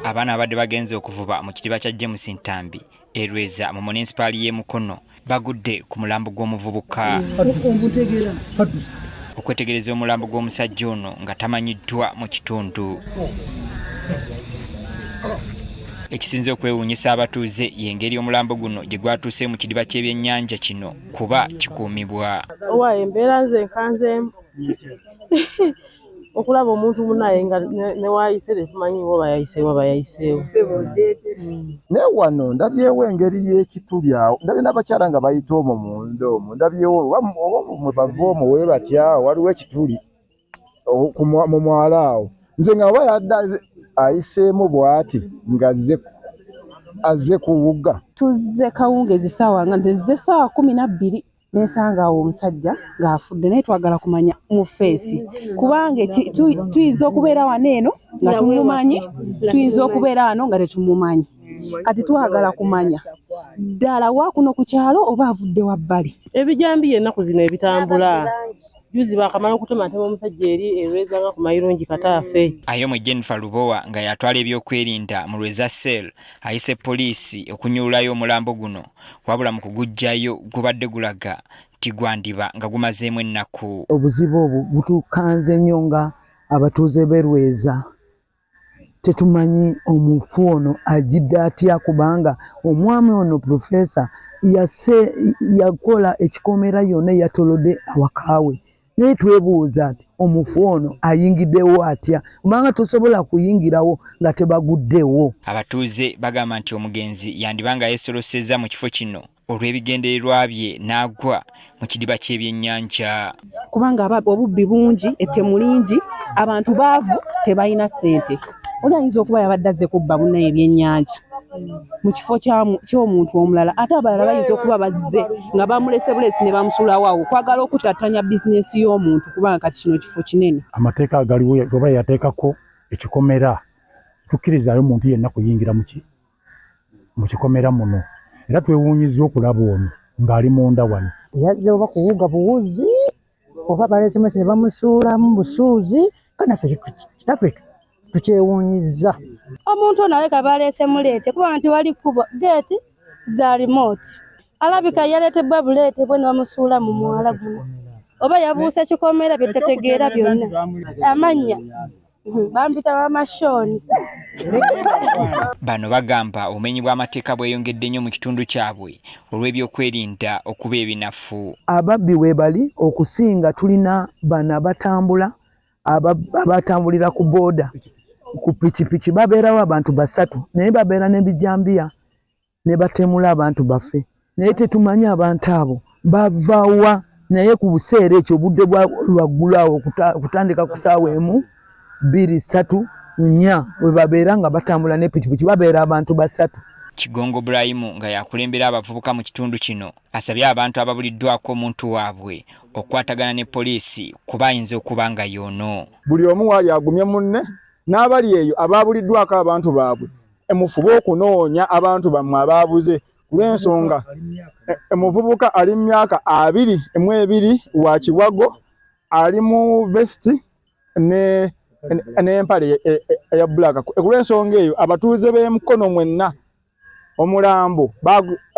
Abaana abadde bagenze okuvuba mu kidiba kya James Ntambi Erweza mu munisipaali y'e Mukono bagudde ku mulambo gw'omuvubuka. Okwetegereza omulambo gw'omusajja ono nga tamanyiddwa mu kitundu. Ekisinze okwewuunyisa abatuuze y'engeri omulambo guno gye gwatuuse mu kidiba ky'ebyennyanja kino kuba kikuumibwa. Owa embeera nze nkanzeemu okulaba omuntu munaye nga ne waayise tetumanyiwo bayayiseewo bayayiseewo. Naye wano ndabyewo engeri y'ekituli awo, ndabye n'abakyala nga bayita omwo munda omwo, ndabyewo mwe bava omwo we batya waliwo ekituli mu mwala awo. Nze nga oba yadde ayiseemu bw'ati nga azze kuwuga. Tuzze kawungezi ssaawa nga nze zze ssaawa 12 nesanga awo omusajja ng'afudde naye twagala kumanya mu feesi kubanga tuyinza okubeera wano eno nga tumumanyi, tuyinza okubeera wano nga tetumumanyi. Kati twagala kumanya ddala wa kuno ku kyalo oba avudde wabbali. Ebijambiya ennaku zino ebitambula juzi bakamala okutematema omusajja eri Erweza nga ku Mayirungi Kataafe. Ayomwe Jennifer Lubowa nga yatwala ebyokwerinda mu Lweza Cell ayise poliisi okunyuulayo omulambo guno wabula mu kugujjayo gubadde gulaga tigwandiba nga gumazeemu ennaku. Obuzibu obwo butukanze nnyo nga abatuuze b'e Lweza. Tetumanyi omufu ono agidde atya kubanga omwami ono Profesa yakola ekikomera yonna yatolodde awakaawe. Naye twebuuza ati omufu ono ayingiddewo atya kubanga tosobola kuyingirawo nga tebaguddewo. Abatuuze bagamba nti omugenzi yandibanga yeesolosezza mu kifo kino olw'ebigendererwa bye n'agwa mu kidiba ky'ebyennyanja. Kubanga obubbi bungi, ettemu lingi, abantu baavu tebalina ssente. Oli ayinza okuba yabadde azze kubba bunnaye ebyennyanja mu kifo ky'omuntu omulala ate abalala bayinza okuba bazze nga bamulese bulesi ne bamusuulawo awo kwagala okutattanya bizinesi y'omuntu kubanga kati kino kifo kinene. Amateeka agaliwo oba yateekako ekikomera tukkirizayo omuntu yenna kuyingira mu kikomera muno era twewuunyizza okulaba ono ng'ali munda wano. Yazze oba kuwuga buwuzi oba balesemesi ne bamusuula mu busuuzi kanaffe tukyewuunyizza. Omuntu ono aleka baleese muleete kuba nti wali kuba geeti za remote. Alabika yaleetebwa buleetebwe ne bamusuula mu mwala guno. Oba yabuuse kikomera bye tategeera byonna. Amannya bampita Bamashoni. Bano bagamba obumenyi bw'amateeka bweyongedde nnyo mu kitundu kyabwe olw'ebyokwerinda okuba ebinafu. Ababbi we bali okusinga tulina bano abatambula abatambulira ku booda ku pikipiki babeerawo abantu 3 naye babeera n'ebijambiya ne batemula abantu baffe. Naye tetumanyi abantu abo bavawa naye ku buseera ekyo obudde lwaggulu awo kutandika ku ssaawa 1, 2, 3, 4 we babeera nga batambula ne pikipiki babeera abantu 3. Kigongo Ibrahim nga yakulembera abavubuka mu kitundu kino asabye abantu ababuliddwako omuntu waabwe okwatagana ne poliisi kuba ayinza okuba nga yoono. Buli omu waali agumye munne n'abali eyo ababuliddwako abantu baabwe emufube okunoonya abantu bammwe abaabuze kulw'ensonga omuvubuka ali mu myaka 22 wa Kiwago ali mu vesti n'empale eya bbulaka. Kulw'ensonga eyo abatuuze b'e Mukono mwenna omulambo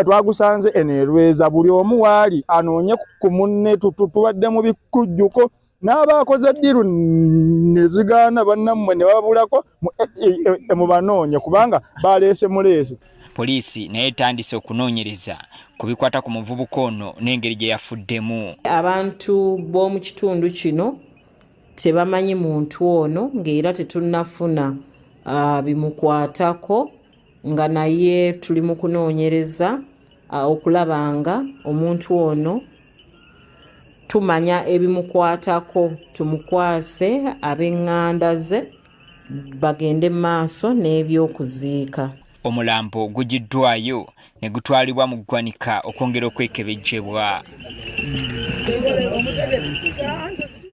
twagusanze Erweza buli omu waali anoonye ku munne tubadde mu bikujjuko n'abaakoze ddiru ne zigaana bannammwe ne babulako mu banoonye kubanga baleese muleese. Poliisi naye etandise okunoonyereza ku bikwata ku muvubuka ono n'engeri gye yafuddemu. Abantu b'omu kitundu kino tebamanyi muntu ono ng'era tetunnafuna bimukwatako nga naye tuli mu kunoonyereza okulaba nga omuntu ono tumanya ebimukwatako tumukwase ab'eŋŋanda ze bagende maaso n'ebyokuziika. Omulambo gugiddwayo ne gutwalibwa mu ggwanika okwongera okwekebejjebwa.